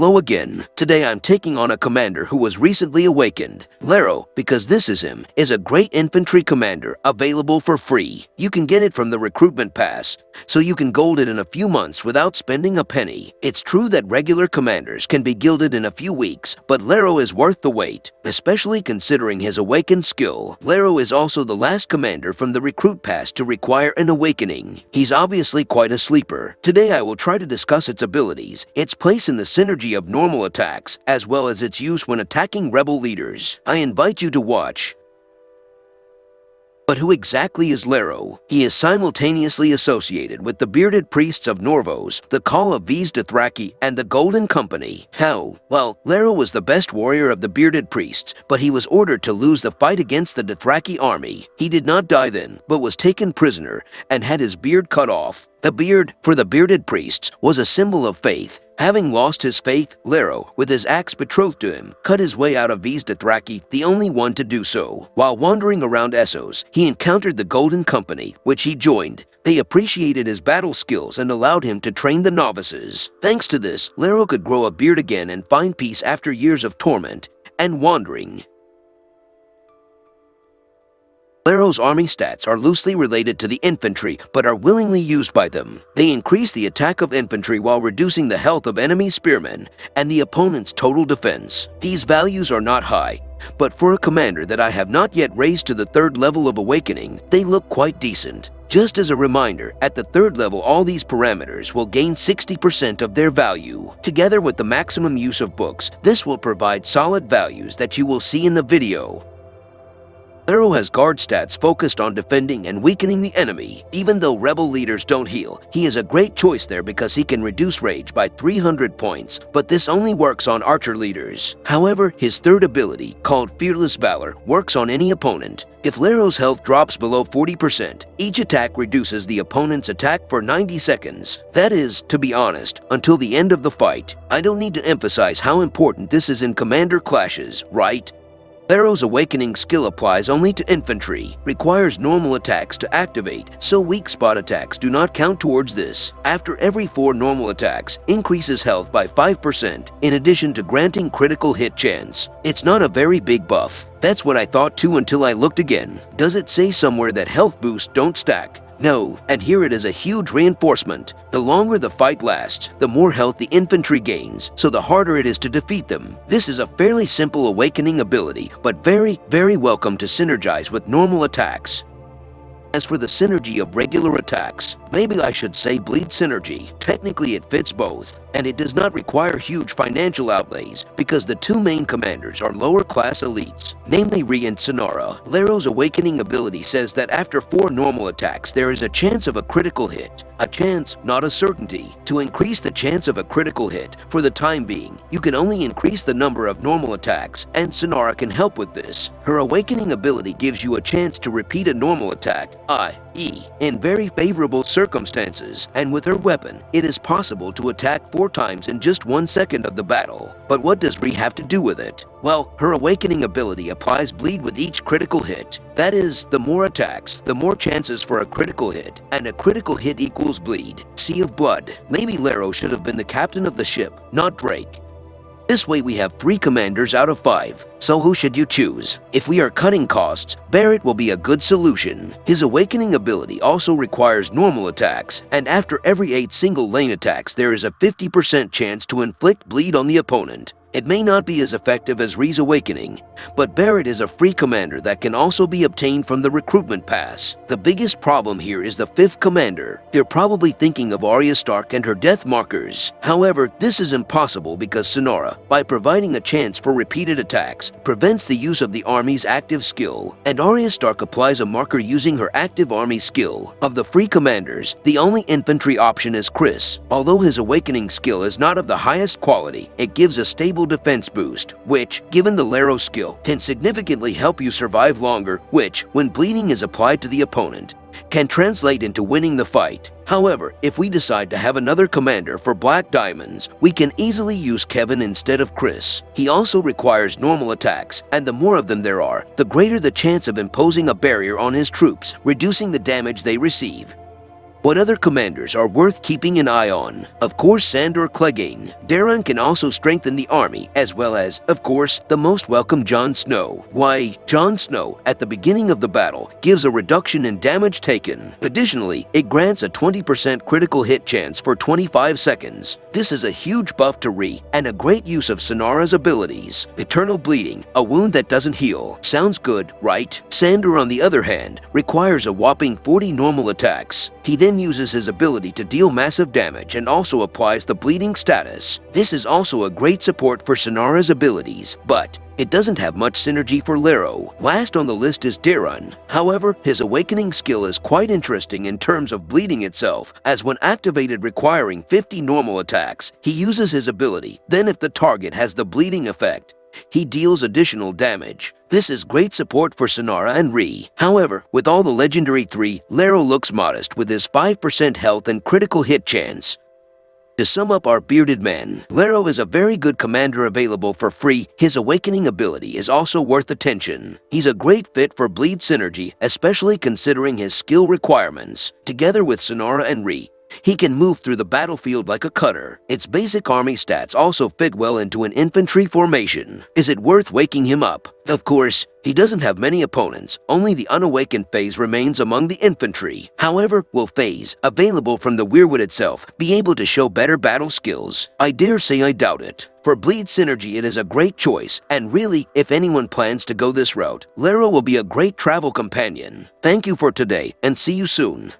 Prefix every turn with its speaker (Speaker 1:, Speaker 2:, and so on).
Speaker 1: Hello again. Today I'm taking on a commander who was recently awakened. Lareo, because this is him, is a great infantry commander available for free. You can get it from the recruitment pass, so you can gold it in a few months without spending a penny. It's true that regular commanders can be gilded in a few weeks, but Lareo is worth the wait, especially considering his awakened skill. Lareo is also the last commander from the recruit pass to require an awakening. He's obviously quite a sleeper. Today I will try to discuss its abilities, its place in the synergy of normal attacks, as well as its use when attacking rebel leaders. I invite you to watch. But who exactly is Lareo? He is simultaneously associated with the bearded priests of Norvos, the Call of V's Dothraki, and the Golden Company. How? Well, Lareo was the best warrior of the bearded priests, but he was ordered to lose the fight against the Dothraki army. He did not die then, but was taken prisoner and had his beard cut off. The beard, for the bearded priests, was a symbol of faith. Having lost his faith, Lareo, with his axe betrothed to him, cut his way out of V's Dothraki, the only one to do so. While wandering around Essos, he encountered the Golden Company, which he joined. They appreciated his battle skills and allowed him to train the novices. Thanks to this, Lareo could grow a beard again and find peace after years of torment and wandering. Lareo's army stats are loosely related to the infantry, but are willingly used by them. They increase the attack of infantry while reducing the health of enemy spearmen and the opponent's total defense. These values are not high, but for a commander that I have not yet raised to the 3rd level of awakening, they look quite decent. Just as a reminder, at the 3rd level all these parameters will gain 60% of their value. Together with the maximum use of books, this will provide solid values that you will see in the video. Lareo has guard stats focused on defending and weakening the enemy. Even though rebel leaders don't heal, he is a great choice there because he can reduce rage by 300 points, but this only works on archer leaders. However, his 3rd ability, called Fearless Valor, works on any opponent. If Lareo's health drops below 40%, each attack reduces the opponent's attack for 90 seconds. That is, to be honest, until the end of the fight. I don't need to emphasize how important this is in commander clashes, right? Lareo's awakening skill applies only to infantry, requires normal attacks to activate, so weak spot attacks do not count towards this. After every 4 normal attacks, increases health by 5%, in addition to granting critical hit chance. It's not a very big buff. That's what I thought too until I looked again. Does it say somewhere that health boosts don't stack? No, and here it is a huge reinforcement. The longer the fight lasts, the more health the infantry gains, so the harder it is to defeat them. This is a fairly simple awakening ability, but very welcome to synergize with normal attacks. As for the synergy of regular attacks, maybe I should say bleed synergy. Technically it fits both, and it does not require huge financial outlays because the 2 main commanders are lower class elites, namely Rhea and Sonara. Lareo's awakening ability says that after 4 normal attacks there is a chance of a critical hit. A chance, not a certainty. To increase the chance of a critical hit, for the time being, you can only increase the number of normal attacks, and Sonara can help with this. Her awakening ability gives you a chance to repeat a normal attack, i.e., in very favorable circumstances, and with her weapon, it is possible to attack 4 times in just 1 second of the battle. But what does Rhea have to do with it? Well, her awakening ability applies bleed with each critical hit. That is, the more attacks, the more chances for a critical hit, and a critical hit equals bleed. Sea of Blood. Maybe Lareo should have been the captain of the ship, not Drake. This way we have 3 commanders out of 5, so who should you choose? If we are cutting costs, Barrett will be a good solution. His awakening ability also requires normal attacks, and after every 8 single lane attacks there is a 50% chance to inflict bleed on the opponent. It may not be as effective as Rhea's awakening, but Barrett is a free commander that can also be obtained from the recruitment pass. The biggest problem here is the 5th commander. You're probably thinking of Arya Stark and her death markers. However, this is impossible because Sonara, by providing a chance for repeated attacks, prevents the use of the army's active skill, and Arya Stark applies a marker using her active army skill. Of the free commanders, the only infantry option is Chris. Although his awakening skill is not of the highest quality, it gives a stable defense boost, which, given the Lareo skill, can significantly help you survive longer, which, when bleeding is applied to the opponent, can translate into winning the fight. However, if we decide to have another commander for Black Diamonds, we can easily use Kevin instead of Chris. He also requires normal attacks, and the more of them there are, the greater the chance of imposing a barrier on his troops, reducing the damage they receive. What other commanders are worth keeping an eye on? Of course, Sandor Clegane. Daron can also strengthen the army, as well as, of course, the most welcome Jon Snow. Why, Jon Snow, at the beginning of the battle, gives a reduction in damage taken. Additionally, it grants a 20% critical hit chance for 25 seconds. This is a huge buff to Rhys, and a great use of Sonara's abilities. Eternal Bleeding, a wound that doesn't heal. Sounds good, right? Sandor, on the other hand, requires a whopping 40 normal attacks. He then uses his ability to deal massive damage and also applies the bleeding status. This is also a great support for Sonara's abilities, but it doesn't have much synergy for Lareo. Last on the list is Daron. However, his awakening skill is quite interesting in terms of bleeding itself, as when activated requiring 50 normal attacks, he uses his ability. Then if the target has the bleeding effect, he deals additional damage. This is great support for Sonara and Rhys. However, with all the legendary 3, Lareo looks modest with his 5% health and critical hit chance. To sum up our bearded man, Lareo is a very good commander available for free. His awakening ability is also worth attention. He's a great fit for bleed synergy, especially considering his skill requirements. Together with Sonara and Rhys, he can move through the battlefield like a cutter. Its basic army stats also fit well into an infantry formation. Is it worth waking him up? Of course, he doesn't have many opponents. Only the unawakened phase remains among the infantry. However, will phase, available from the Weirwood itself, be able to show better battle skills? I dare say I doubt it. For bleed synergy, it is a great choice, and really, if anyone plans to go this route, Lareo will be a great travel companion. Thank you for today, and see you soon.